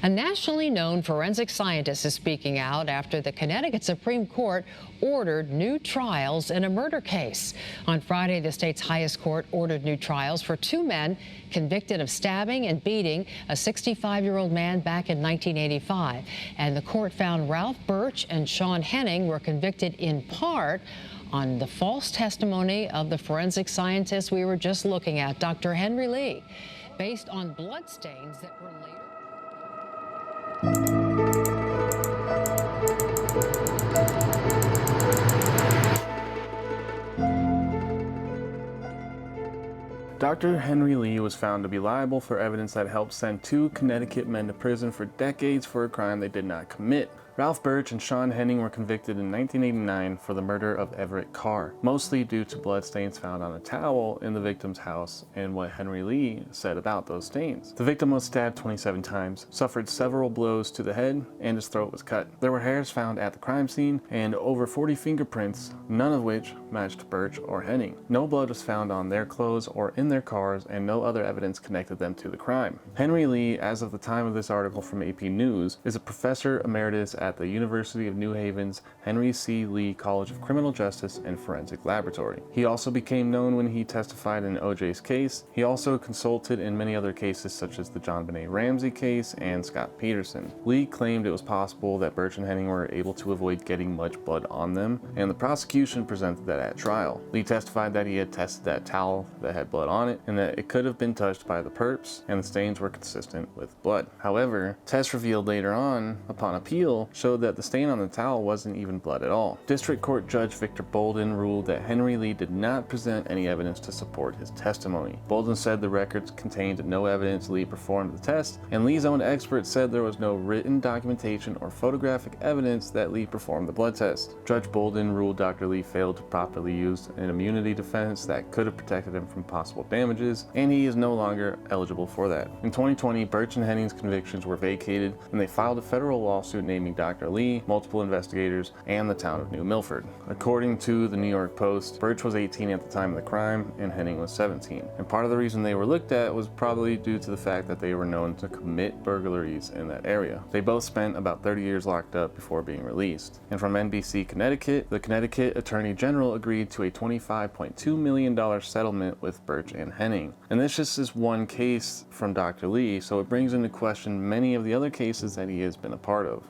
A nationally known forensic scientist is speaking out after the Connecticut Supreme Court ordered new trials in a murder case. On Friday, the state's highest court ordered new trials for two men convicted of stabbing and beating a 65-year-old man back in 1985. And the court found Ralph Birch and Shawn Henning were convicted in part on the false testimony of the forensic scientist we were just looking at, Dr. Henry Lee, based on bloodstains that were later. Dr. Henry Lee was found to be liable for evidence that helped send two Connecticut men to prison for decades for a crime they did not commit. Ralph Birch and Shawn Henning were convicted in 1989 for the murder of Everett Carr, mostly due to bloodstains found on a towel in the victim's house and what Henry Lee said about those stains. The victim was stabbed 27 times, suffered several blows to the head, and his throat was cut. There were hairs found at the crime scene and over 40 fingerprints, none of which matched Birch or Henning. No blood was found on their clothes or in their cars, and no other evidence connected them to the crime. Henry Lee, as of the time of this article from AP News, is a professor emeritus at the University of New Haven's Henry C. Lee College of Criminal Justice and Forensic Laboratory. He also became known when he testified in OJ's case. He also consulted in many other cases such as the John Benet Ramsey case and Scott Peterson. Lee claimed it was possible that Birch and Henning were able to avoid getting much blood on them, and the prosecution presented that at trial. Lee testified that he had tested that towel that had blood on it and that it could have been touched by the perps and the stains were consistent with blood. However, tests revealed later on, upon appeal, showed that the stain on the towel wasn't even blood at all. District Court Judge Victor Bolden ruled that Henry Lee did not present any evidence to support his testimony. Bolden said the records contained no evidence Lee performed the test, and Lee's own expert said there was no written documentation or photographic evidence that Lee performed the blood test. Judge Bolden ruled Dr. Lee failed to properly use an immunity defense that could have protected him from possible damages, and he is no longer eligible for that. In 2020, Birch and Henning's convictions were vacated, and they filed a federal lawsuit naming Dr. Lee, multiple investigators, and the town of New Milford. According to the New York Post, Birch was 18 at the time of the crime, and Henning was 17. And part of the reason they were looked at was probably due to the fact that they were known to commit burglaries in that area. They both spent about 30 years locked up before being released. And from NBC Connecticut, the Connecticut Attorney General agreed to a $25.2 million settlement with Birch and Henning. And this just is one case from Dr. Lee, so it brings into question many of the other cases that he has been a part of.